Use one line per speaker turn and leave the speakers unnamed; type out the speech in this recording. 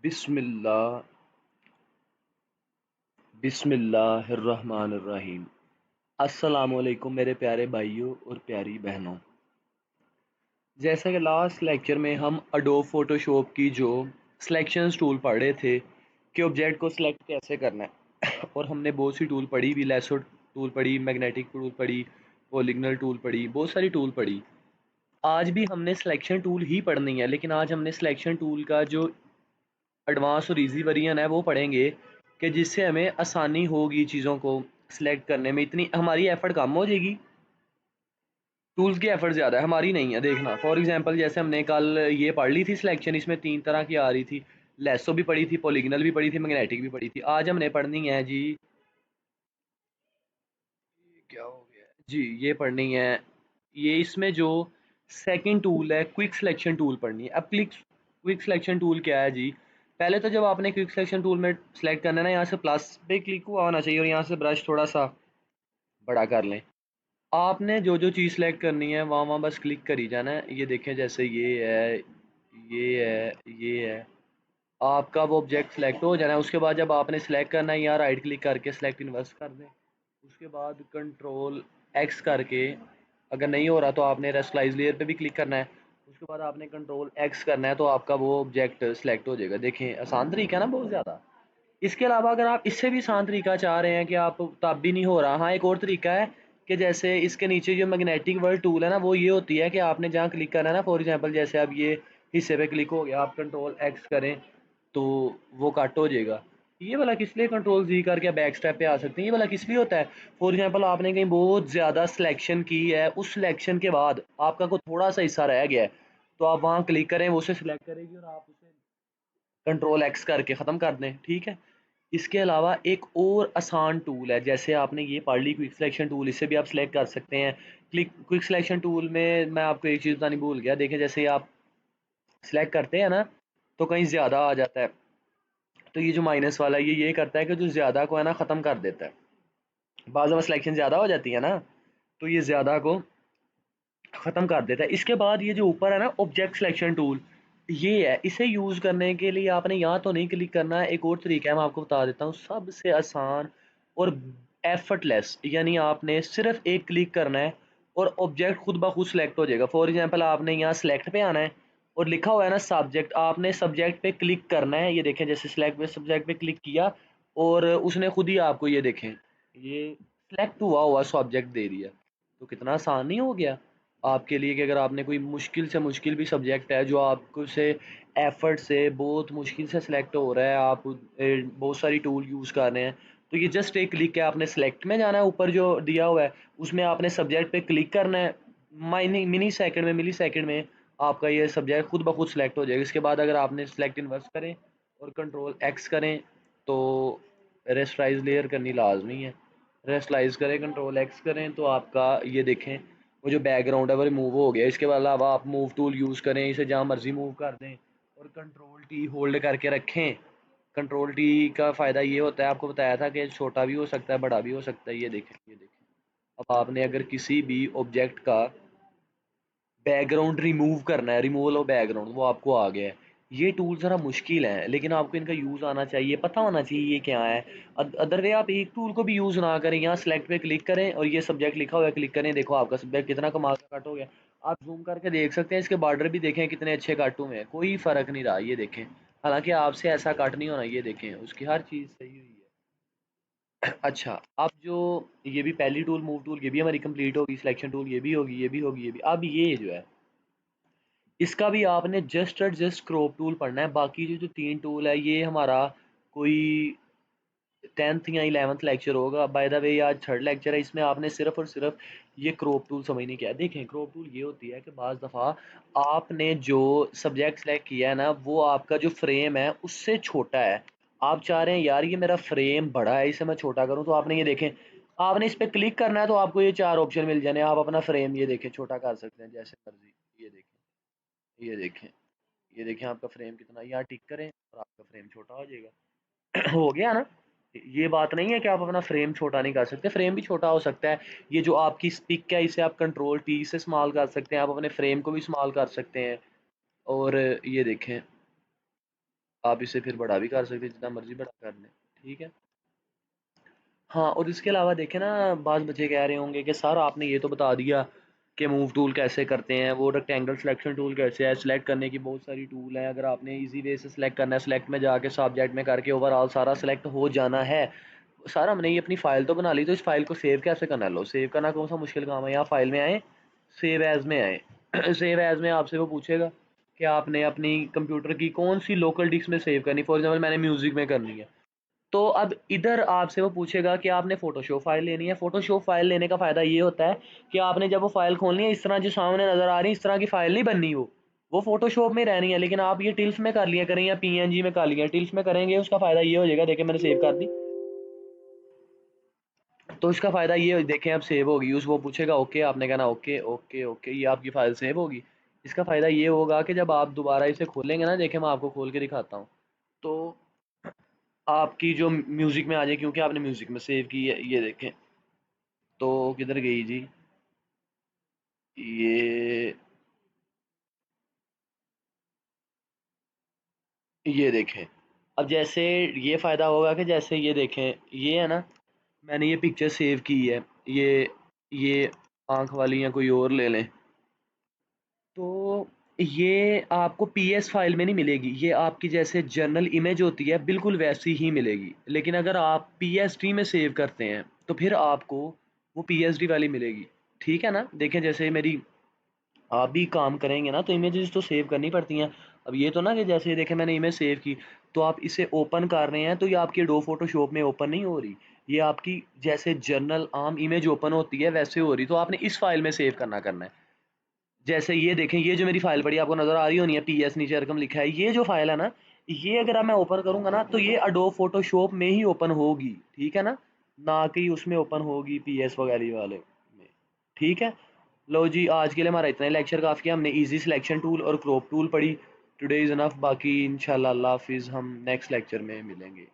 बिस्मिल्लाह बिस्मिल्लाहिर्रहमानिर्रहीम। अस्सलामुअलैकुम मेरे प्यारे भाइयों और प्यारी बहनों। जैसा कि लास्ट लेक्चर में हम अडोब फोटोशॉप की जो सिलेक्शन टूल पढ़ रहे थे कि ऑब्जेक्ट को सिलेक्ट कैसे करना है और हमने बहुत सी टूल पढ़ी भी, लेसो टूल पढ़ी, मैग्नेटिक टूल पढ़ी, पॉलीगनल टूल पढ़ी, बहुत सारी टूल पढ़ी। आज भी हमने सिलेक्शन टूल ही पढ़नी है, लेकिन आज हमने सिलेक्शन टूल का जो एडवांस और इजी वर्जन है वो पढ़ेंगे कि जिससे हमें आसानी होगी चीज़ों को सिलेक्ट करने में, इतनी हमारी एफर्ट कम हो जाएगी। टूल्स की एफर्ट ज़्यादा है, हमारी नहीं है। देखना फॉर एग्जांपल, जैसे हमने कल ये पढ़ ली थी सिलेक्शन, इसमें 3 तरह की आ रही थी। लेसो भी पढ़ी थी, पॉलीगनल भी पढ़ी थी, मैग्नेटिक भी पढ़ी थी। आज हमने पढ़नी है जी, क्या हो गया जी, ये पढ़नी है। ये इसमें जो सेकंड टूल है, क्विक सिलेक्शन टूल पढ़नी है। अब क्विक सिलेक्शन टूल क्या है जी? पहले तो जब आपने क्विक सिलेक्शन टूल में सेलेक्ट करना है ना, यहाँ से प्लस पे क्लिक हुआ होना चाहिए और यहाँ से ब्रश थोड़ा सा बड़ा कर लें। आपने जो जो चीज़ सेलेक्ट करनी है वहाँ वहाँ बस क्लिक कर ही जाना है। ये देखें, जैसे ये है, ये है, ये है, आपका वो ऑब्जेक्ट सेलेक्ट हो जाना है। उसके बाद जब आपने सेलेक्ट करना है, यहाँ राइट क्लिक करके सेलेक्ट इनवर्स कर दें। उसके बाद कंट्रोल एक्स करके, अगर नहीं हो रहा तो आपने रेस्टलाइज लेयर पे भी क्लिक करना है। उसके बाद आपने कंट्रोल एक्स करना है तो आपका वो ऑब्जेक्ट सेलेक्ट हो जाएगा। देखें, आसान तरीका है ना, बहुत ज़्यादा। इसके अलावा अगर आप इससे भी आसान तरीका चाह रहे हैं कि आप तब भी नहीं हो रहा, हाँ, एक और तरीका है कि जैसे इसके नीचे जो मैग्नेटिक वर्ड टूल है ना, वो ये होती है कि आपने जहाँ क्लिक करना है ना, फॉर एग्जांपल जैसे अब ये हिस्से पे क्लिक हो गया, आप कंट्रोल एक्स करें तो वो कट हो जाएगा। ये वाला किस लिए कंट्रोल जी करके बैक स्टेप पे आ सकते हैं? ये वाला किस लिए होता है? फॉर एग्जांपल आपने कहीं बहुत ज़्यादा सिलेक्शन की है, उस सिलेक्शन के बाद आपका कोई थोड़ा सा हिस्सा रह गया है, तो आप वहाँ क्लिक करें, वो उसे सिलेक्ट करेगी और आप उसे कंट्रोल एक्स करके ख़त्म कर दें। ठीक है। इसके अलावा एक और आसान टूल है, जैसे आपने ये पढ़ ली क्विक सिलेक्शन टूल, इससे भी आप सिलेक्ट कर सकते हैं। क्विक सिलेक्शन टूल में मैं आपको एक चीज़ बतानी भूल गया। देखें, जैसे आप सिलेक्ट करते हैं ना, तो कहीं ज़्यादा आ जाता है, तो ये जो माइनस वाला है ये करता है कि जो ज़्यादा को है ना ख़त्म कर देता है। बाज़ दफ़ा सिलेक्शन ज़्यादा हो जाती है ना, तो ये ज़्यादा को ख़त्म कर देता है। इसके बाद ये जो ऊपर है ना ऑब्जेक्ट सिलेक्शन टूल, ये है। इसे यूज़ करने के लिए आपने यहाँ तो नहीं क्लिक करना है, एक और तरीका है, मैं आपको बता देता हूँ, सबसे आसान और एफर्टलेस। यानी आपने सिर्फ एक क्लिक करना है और ऑब्जेक्ट खुद ब खुद सेलेक्ट हो जाएगा। फॉर एग्जांपल आपने यहाँ सेलेक्ट पे आना है और लिखा हुआ है ना सब्जेक्ट, आपने सब्जेक्ट पे क्लिक करना है। ये देखें, जैसे सेलेक्ट पे सब्जेक्ट पे क्लिक किया और उसने खुद ही आपको, ये देखें, ये सेलेक्ट हुआ हुआ सब्जेक्ट दे दिया। तो कितना आसान नहीं हो गया आपके लिए कि अगर आपने कोई मुश्किल से मुश्किल भी सब्जेक्ट है जो आपको से एफर्ट से बहुत मुश्किल से सिलेक्ट हो रहा है, आप बहुत सारी टूल यूज़ कर रहे हैं, तो ये जस्ट एक क्लिक है, आपने सेलेक्ट में जाना है, ऊपर जो दिया हुआ है उसमें आपने सब्जेक्ट पे क्लिक करना है। माइनी मिनी सेकंड में, मिली सेकंड में आपका ये सब्जेक्ट खुद ब खुद सेलेक्ट हो जाएगा। इसके बाद अगर आपने सेलेक्ट इन्वर्स करें और कंट्रोल एक्स करें तो रेस्टराइज लेयर करनी लाजमी है। रेस्टलाइज करें, कंट्रोल एक्स करें तो आपका ये देखें, वो जो बैकग्राउंड है वो रिमूव हो गया। इसके अलावा आप मूव टूल यूज़ करें, इसे जहाँ मर्जी मूव कर दें और कंट्रोल टी होल्ड करके रखें। कंट्रोल टी का फ़ायदा ये होता है, आपको बताया था कि छोटा भी हो सकता है, बड़ा भी हो सकता है। ये देखें, ये देखें, अब आपने अगर किसी भी ऑब्जेक्ट का बैकग्राउंड रिमूव करना है, रिमूवल ऑफ बैकग्राउंड, वो आपको आ गया है। ये टूल ज़रा मुश्किल है, लेकिन आपको इनका यूज़ आना चाहिए, पता होना चाहिए ये क्या है। अदर वे आप एक टूल को भी यूज़ ना करें, यहाँ सेलेक्ट पे क्लिक करें और ये सब्जेक्ट लिखा हुआ है, क्लिक करें, देखो आपका सब्जेक्ट कितना कमाल का कट हो गया। आप जूम करके देख सकते हैं, इसके बॉर्डर भी देखें कितने अच्छे कट हुए हैं, कोई फ़र्क नहीं रहा। ये देखें, हालांकि आपसे ऐसा कट नहीं होना, ये देखें, उसकी हर चीज़ सही हुई है। अच्छा, अब जो ये भी पहली टूल मूव टूल, ये भी हमारी कंप्लीट होगी, सिलेक्शन टूल ये भी होगी, ये भी होगी, ये भी। अब ये जो है, इसका भी आपने जस्ट और जस्ट क्रॉप टूल पढ़ना है। बाकी जो जो 3 टूल है, ये हमारा कोई 10th या 11th लेक्चर होगा। बाय द वे ये आज 3rd लेक्चर है, इसमें आपने सिर्फ और सिर्फ ये क्रॉप टूल समझनी क्या है। देखें, क्रॉप टूल ये होती है कि बाज़ दफ़ा आपने जो सब्जेक्ट सेलेक्ट किया है ना, वो आपका जो फ्रेम है उससे छोटा है। आप चाह रहे हैं यार ये मेरा फ्रेम बड़ा है, इसे मैं छोटा करूँ, तो आपने ये देखें, आपने इस पर क्लिक करना है तो आपको ये 4 ऑप्शन मिल जाने, आप अपना फ्रेम ये देखें छोटा कर सकते हैं जैसे मर्जी। ये देखें, ये देखें, ये देखें, आपका फ्रेम कितना, यहाँ टिक करें और आपका फ्रेम छोटा हो जाएगा। हो गया ना? ये बात नहीं है कि आप अपना फ्रेम छोटा नहीं कर सकते, फ्रेम भी छोटा हो सकता है। ये जो आपकी पिक है, इसे आप कंट्रोल टी से स्मॉल कर सकते हैं, आप अपने फ्रेम को भी स्मॉल कर सकते हैं। और ये देखें, आप इसे फिर बड़ा भी कर सकते हैं, जितना मर्जी बड़ा कर लें। ठीक है। हाँ, और इसके अलावा देखें ना, बाज़ बच्चे कह रहे होंगे कि सर आपने ये तो बता दिया कि मूव टूल कैसे करते हैं, वो रेक्टेंगल सिलेक्शन टूल कैसे है, सिलेक्ट करने की बहुत सारी टूल है, अगर आपने इजी वे से सिलेक्ट करना है, सिलेक्ट में जाके सब्जेक्ट में करके ओवरऑल सारा सिलेक्ट हो जाना है। सर हमने ये अपनी फ़ाइल तो बना ली, तो इस फ़ाइल को सेव कैसे करना है? लो, सेव करना कौन सा मुश्किल काम है, यहाँ फ़ाइल में आएँ, सेव एज़ में आएँ। सेव एज़ में आपसे वो पूछेगा कि आपने अपनी कंप्यूटर की कौन सी लोकल डिस्क में सेव करनी, फॉर एग्जांपल मैंने म्यूज़िक में करनी है। तो अब इधर आपसे वो पूछेगा कि आपने फ़ोटोशॉप फ़ाइल लेनी है। फ़ोटोशॉप फ़ाइल लेने का फ़ायदा ये होता है कि आपने जब वो फ़ाइल खोलनी है, इस तरह जो सामने नज़र आ रही है, इस तरह की फ़ाइल नहीं बननी वो फ़ोटोशॉप में रहनी है। लेकिन आप ये टिल्स में कर लिया करें या पीएनजी में कर लिया, टिल्स में करेंगे उसका फ़ायदा ये हो जाएगा, देखिए मैंने सेव कर दी। तो इसका फ़ायदा ये देखें अब सेव होगी, उस वो पूछेगा ओके, आपने कहना ओके, ओके, ओके, ये आपकी फ़ाइल सेव होगी। इसका फ़ायदा ये होगा कि जब आप दोबारा इसे खोलेंगे ना, देखिए मैं आपको खोल के दिखाता हूँ। तो आपकी जो म्यूज़िक में आ जाए, क्योंकि आपने म्यूज़िक में सेव की है, ये देखें। तो किधर गई जी? ये ये देखें। अब जैसे ये फ़ायदा होगा कि जैसे ये देखें, ये है ना, मैंने ये पिक्चर सेव की है, ये आँख वाली या कोई और ले लें। तो ये आपको पीएस फाइल में नहीं मिलेगी, ये आपकी जैसे जर्नल इमेज होती है बिल्कुल वैसी ही मिलेगी। लेकिन अगर आप पीएसडी में सेव करते हैं तो फिर आपको वो पीएसडी वाली मिलेगी। ठीक है ना? देखें जैसे मेरी, आप भी काम करेंगे ना तो इमेजेस तो सेव करनी पड़ती हैं। अब ये तो ना कि जैसे देखें मैंने इमेज सेव की, तो आप इसे ओपन कर रहे हैं तो ये आपकी एडोब फोटोशॉप में ओपन नहीं हो रही, ये आपकी जैसे जर्नल आम इमेज ओपन होती है वैसे हो रही। तो आपने इस फाइल में सेव करना है। जैसे ये देखें, ये जो मेरी फाइल पड़ी आपको नज़र आ रही होनी है, पीएस नीचे रकम लिखा है, ये जो फाइल है ना, ये अगर मैं ओपन करूंगा ना तो ये अडोब फोटोशॉप में ही ओपन होगी। ठीक है ना? ना कि उसमें ओपन होगी पीएस वगैरह वाले में। ठीक है। लो जी, आज के लिए हमारा इतना ही, लेक्चर काफ़ी है, हमने इजी सिलेक्शन टूल और क्रॉप टूल पढ़ी। टुडे इज़ इनफ, बाकी इंशाल्लाह अल्लाह हाफिज़, हम नेक्स्ट लेक्चर में मिलेंगे।